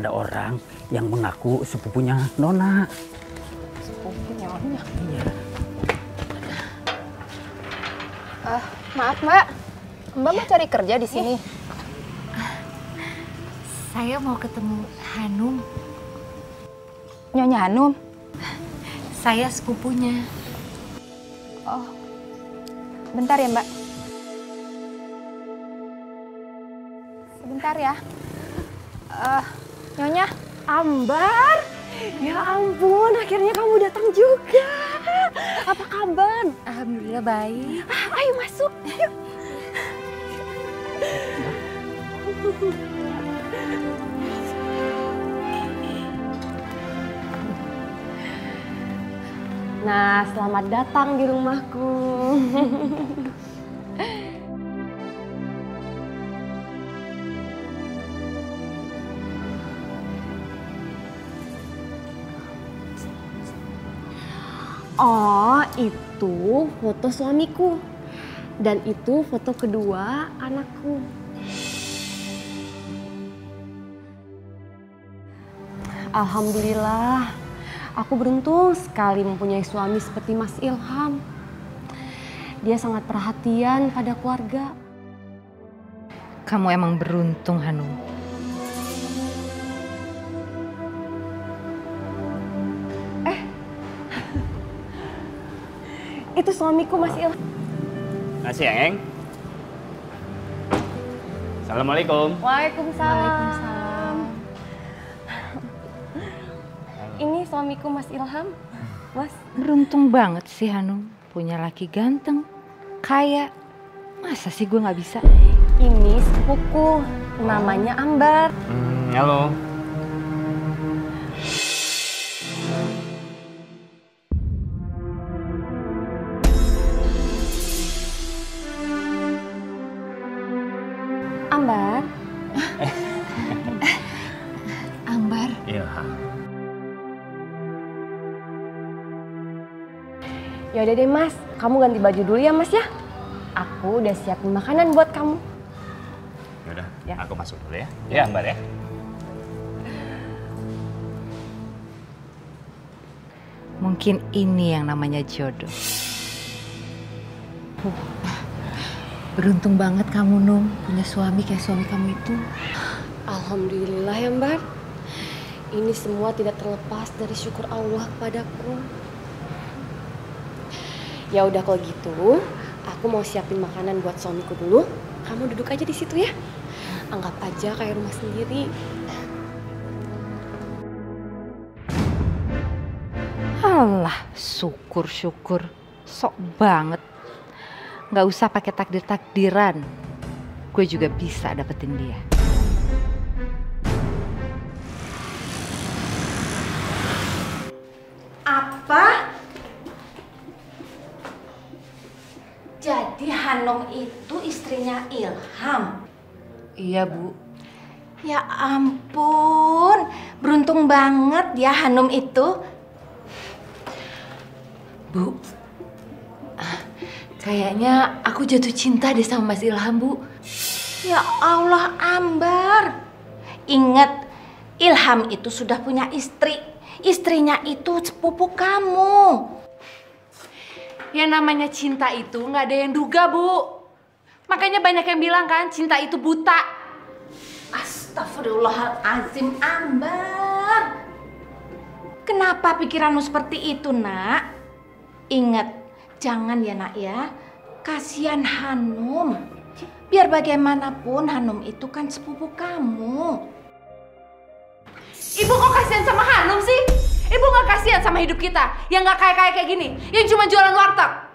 ada orang yang mengaku sepupunya Nona. Sepupunya Nona? Iya. Maaf Mbak, Mbak mau cari kerja di sini? Saya mau ketemu Hanum. Nyonya Hanum? Saya sepupunya. Oh, bentar ya Mbak. Sebentar ya. Nyonya, Ambar. Ya ampun, akhirnya kamu datang juga. Apa kabar? Alhamdulillah baik. Ayo masuk, yuk. Nah, selamat datang di rumahku. Oh, itu foto suamiku. Dan itu foto kedua anakku. Alhamdulillah, aku beruntung sekali mempunyai suami seperti Mas Ilham. Dia sangat perhatian pada keluarga. Kamu emang beruntung, Hanum. Itu suamiku Mas Ilham. Nasi Eng. Assalamualaikum. Waalaikumsalam. Ini suamiku Mas Ilham. Mas. Beruntung banget sih Hanum. Punya laki ganteng, kaya. Masa sih gue gak bisa? Ini sepupuku. Namanya Ambar. Halo. Ambar. Ambar. Ilham. Yaudah deh Mas, kamu ganti baju dulu ya Mas ya. Aku udah siapin makanan buat kamu. Yaudah, Ya. aku masuk dulu ya. Ya, Mbak ya. Mungkin ini yang namanya jodoh. Beruntung banget kamu, Num, punya suami kayak suami kamu itu. Alhamdulillah ya Mbak. Ini semua tidak terlepas dari syukur Allah kepadaku. Ya udah kalau gitu, aku mau siapin makanan buat suamiku dulu. Kamu duduk aja di situ ya. Anggap aja kayak rumah sendiri. Alah, syukur-syukur. Sok banget. Gak usah pakai takdir-takdiran. Gue juga bisa dapetin dia. Apa? Jadi Hanum itu istrinya Ilham? Iya, Bu. Ya ampun, beruntung banget ya Hanum itu. Bu, kayaknya aku jatuh cinta deh sama Mas Ilham, Bu. Ya Allah, Ambar. Ingat, Ilham itu sudah punya istri. Istrinya itu sepupu kamu. Yang namanya cinta itu nggak ada yang duga, Bu. Makanya banyak yang bilang kan cinta itu buta. Astagfirullahaladzim, Ambar. Kenapa pikiranmu seperti itu, Nak? Ingat, jangan ya Nak ya. Kasihan Hanum. Biar bagaimanapun Hanum itu kan sepupu kamu. Ibu kok kasihan sama Hanum sih? Ibu nggak kasihan sama hidup kita yang nggak kaya-kaya kayak gini, yang cuma jualan warteg.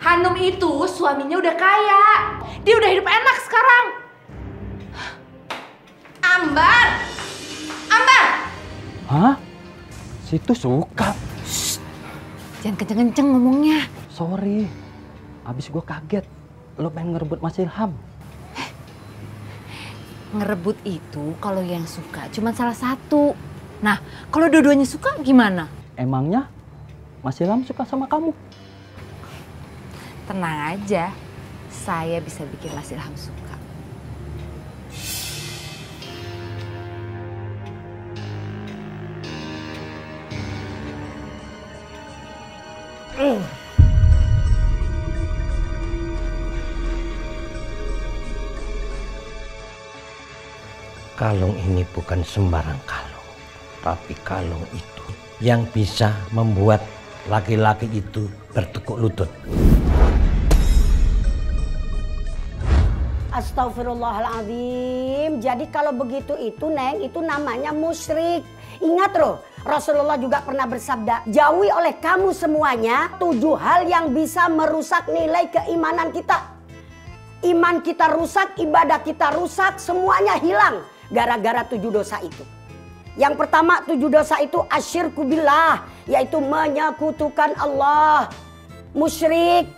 Hanum itu suaminya udah kaya, dia udah hidup enak sekarang. Ambar! Ambar! Hah? Situ suka. Jangan kenceng-kenceng ngomongnya. Sorry. Abis gue kaget. Lo pengen ngerebut Mas Ilham. Ngerebut itu kalau yang suka cuma salah satu. Nah, kalau dua-duanya suka gimana? Emangnya Mas Ilham suka sama kamu? Tenang aja, saya bisa bikin Mas Ilham suka. Kalung ini bukan sembarang kalung, tapi kalung itu yang bisa membuat laki-laki itu bertekuk lutut. Astagfirullahaladzim. Jadi kalau begitu itu Neng, itu namanya musyrik. Ingat loh, Rasulullah juga pernah bersabda, jauhi oleh kamu semuanya 7 hal yang bisa merusak nilai keimanan kita. Iman kita rusak, ibadah kita rusak, semuanya hilang gara-gara 7 dosa itu. Yang pertama 7 dosa itu asyirku billah, yaitu menyekutukan Allah, musyrik.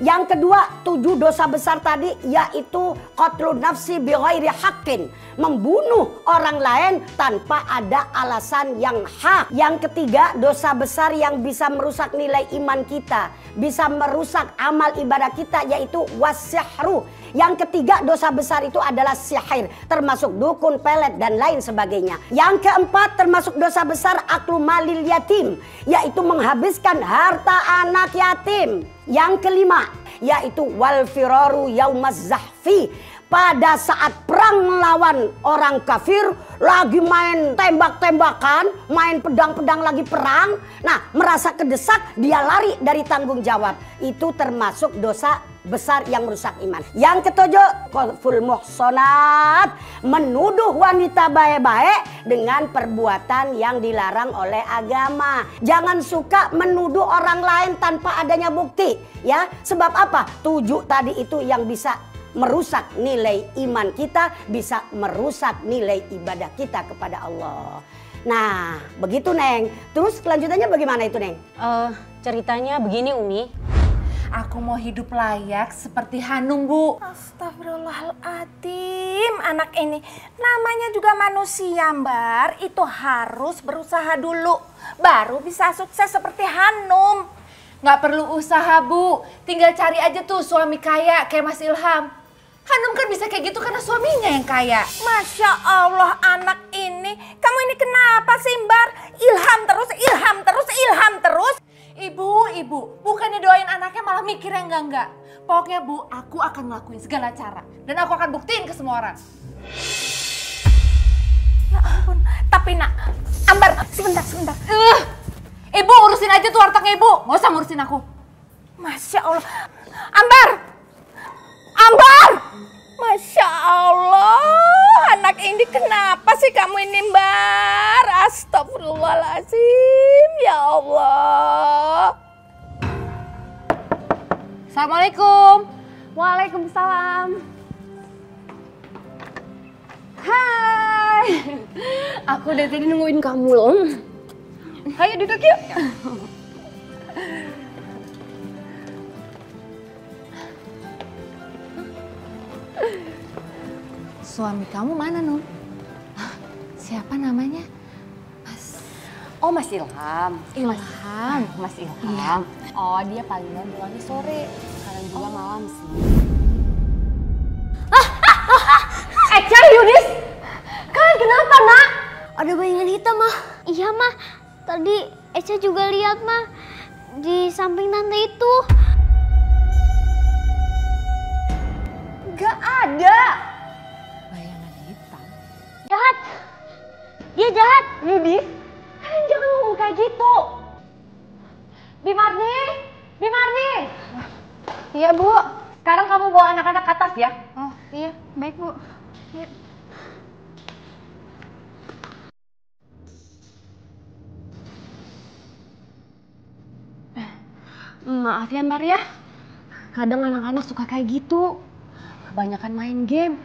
Yang kedua 7 dosa besar tadi yaitu qatlun nafsi bighairi haqqin, membunuh orang lain tanpa ada alasan yang hak. Yang ketiga dosa besar yang bisa merusak nilai iman kita, bisa merusak amal ibadah kita, yaitu wasyahru. Yang ketiga dosa besar itu adalah sihir, termasuk dukun, pelet dan lain sebagainya. Yang keempat termasuk dosa besar aklu malil yatim, yaitu menghabiskan harta anak yatim. Yang kelima yaitu wal firaru yaumaz zahfi, pada saat perang melawan orang kafir, lagi main tembak-tembakan, main pedang-pedang lagi perang. Nah, merasa kedesak, dia lari dari tanggung jawab. Itu termasuk dosa besar yang merusak iman. Yang ketujuh, qadful muhsanat, menuduh wanita baik-baik dengan perbuatan yang dilarang oleh agama. Jangan suka menuduh orang lain tanpa adanya bukti, ya. Sebab apa? 7 tadi itu yang bisa merusak nilai iman kita, bisa merusak nilai ibadah kita kepada Allah. Nah, begitu Neng. Terus kelanjutannya bagaimana itu Neng? Ceritanya begini Umi. Aku mau hidup layak seperti Hanum, Bu. Astagfirullahaladzim, anak ini namanya juga manusia, Mbar. Itu harus berusaha dulu, baru bisa sukses seperti Hanum. Nggak perlu usaha, Bu. Tinggal cari aja tuh suami kaya kayak Mas Ilham. Hanum kan bisa kayak gitu karena suaminya yang kaya. Masya Allah, anak ini, kamu ini kenapa sih, Mbar? Ilham terus, ilham terus, ilham terus. Ibu, bukannya doain anaknya malah mikir yang enggak. Pokoknya Bu, aku akan ngelakuin segala cara. Dan aku akan buktiin ke semua orang. Ya ampun, tapi nak, Ambar, sebentar. Ibu urusin aja tuh wartegnya Ibu, nggak usah ngurusin aku. Masya Allah, Ambar! Masya Allah, anak ini kenapa sih kamu ini, Mbar? Astagfirullahaladzim, ya Allah. Assalamualaikum. Waalaikumsalam. Hai. Aku dari tadi nungguin kamu loh. Ayo duduk yuk. Suami kamu mana, Num? Siapa namanya? Mas Ilham. Mas Ilham. Oh, dia palingan pulangnya sore. Sekarang juga malam sih. Eca, Yudis! Kalian kenapa, Nak? Ada bayangan hitam, Mah. Iya, Mah. Tadi Eca juga lihat, Mah. Di samping tante itu. Gak ada. Bayangan hitam. Jahat. Dia jahat. Yudis, kalian jangan ngomong kayak gitu. Bimarni. Iya, Bu. Sekarang kamu bawa anak-anak ke atas ya. Oh, iya. Baik, Bu. Iya. Maaf ya Mbak ya, kadang anak-anak suka kayak gitu, kebanyakan main game.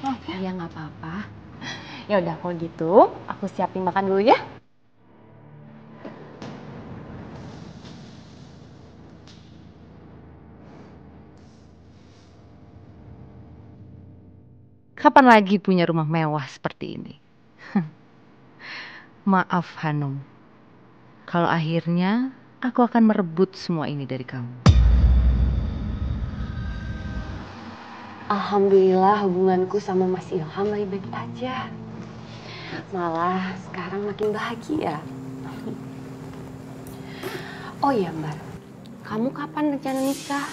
Oh ya nggak apa-apa. Ya udah kalau gitu, aku siapin makan dulu ya. Kapan lagi punya rumah mewah seperti ini? Maaf Hanum, kalau akhirnya aku akan merebut semua ini dari kamu. Alhamdulillah hubunganku sama Mas Ilham lagi baik aja. Malah sekarang makin bahagia. Oh iya Mbak, Kamu kapan rencana nikah?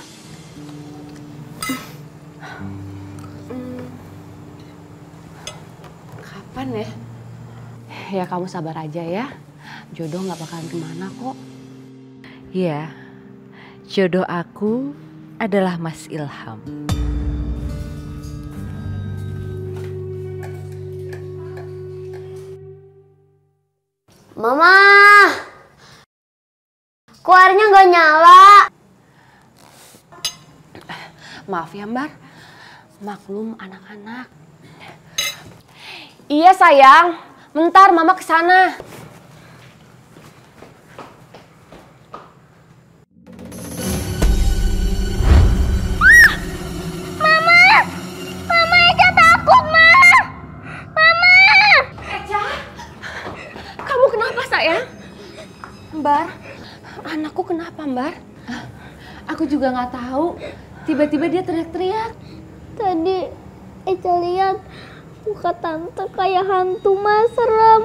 Kapan ya? Ya kamu sabar aja ya. Jodoh nggak bakalan kemana kok. Iya, jodoh aku adalah Mas Ilham. Mama, kok airnya nggak nyala? Maaf ya Mbak, maklum anak-anak. Iya sayang, bentar Mama kesana. Mama Eca takut, Ma. Mama. Kamu kenapa sayang? Mbak, anakku kenapa Mbak? Aku juga nggak tahu. Tiba-tiba dia teriak-teriak. Tadi Eca lihat muka tante kayak hantu, Ma, serem.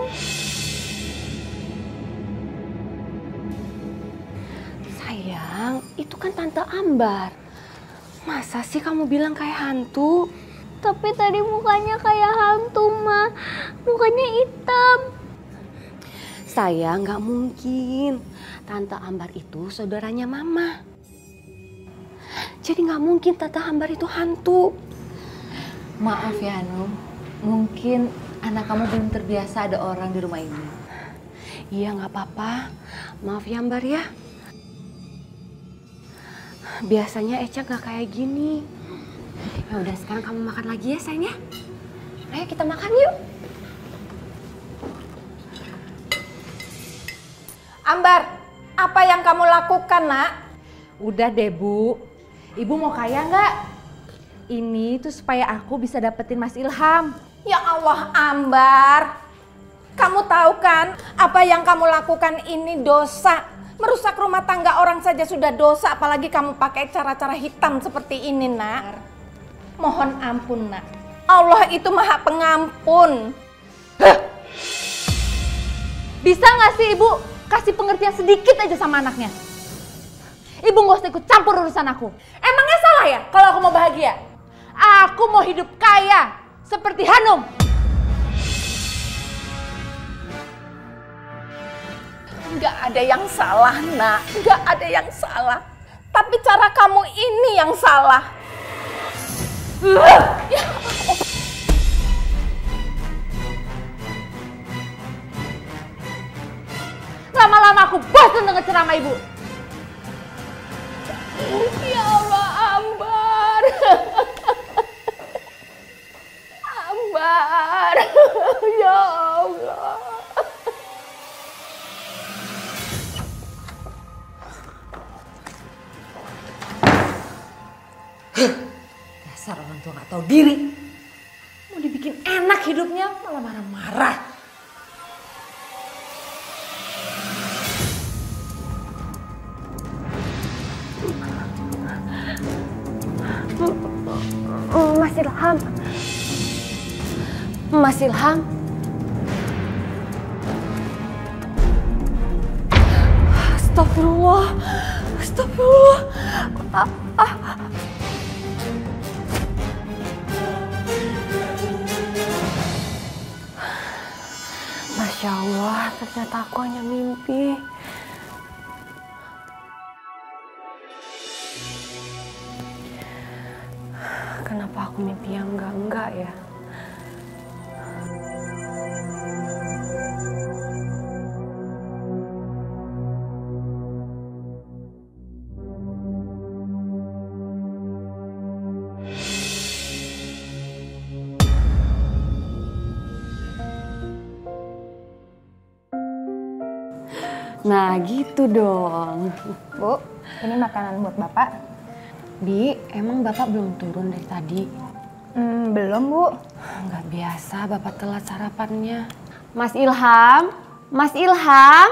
Sayang, itu kan Tante Ambar. Masa sih kamu bilang kayak hantu? Tapi tadi mukanya kayak hantu, Ma. Mukanya hitam. Sayang, nggak mungkin. Tante Ambar itu saudaranya Mama. Jadi nggak mungkin Tante Ambar itu hantu. Maaf ya Hanum, mungkin anak kamu belum terbiasa ada orang di rumah ini. Iya nggak apa-apa. Maaf ya Ambar ya. Biasanya Eca nggak kayak gini. Ya udah sekarang kamu makan lagi ya sayang ya. Ayo kita makan yuk. Ambar, apa yang kamu lakukan, Nak? Udah deh Bu, Ibu mau kaya nggak? Ini tuh supaya aku bisa dapetin Mas Ilham. Ya Allah, Ambar. Kamu tahu kan, apa yang kamu lakukan ini dosa. Merusak rumah tangga orang saja sudah dosa, apalagi kamu pakai cara-cara hitam seperti ini, Nak. Mohon ampun, Nak. Allah itu Maha Pengampun. Bisa nggak sih Ibu kasih pengertian sedikit aja sama anaknya? Ibu nggak usah ikut campur urusan aku. Emangnya salah ya kalau aku mau bahagia? Aku mau hidup kaya seperti Hanum. Nggak ada yang salah, Nak. Nggak ada yang salah. Tapi cara kamu ini yang salah. Lama-lama aku bosan dengan ceramah Ibu. Ya Allah, Ambar. Ambar. Ya Allah. Dasar orang tua nggak tahu diri. Mau dibikin enak hidupnya malah marah-marah. Mas Ilham. Mas Ilham. Astagfirullah. Astagfirullah. Masya Allah, ternyata aku hanya mimpi. Kenapa aku mimpi yang enggak ya? Nah gitu dong. Bu, ini makanan buat Bapak. Bi, emang Bapak belum turun dari tadi? Belum, Bu. Nggak biasa Bapak telat sarapannya. Mas Ilham, Mas Ilham.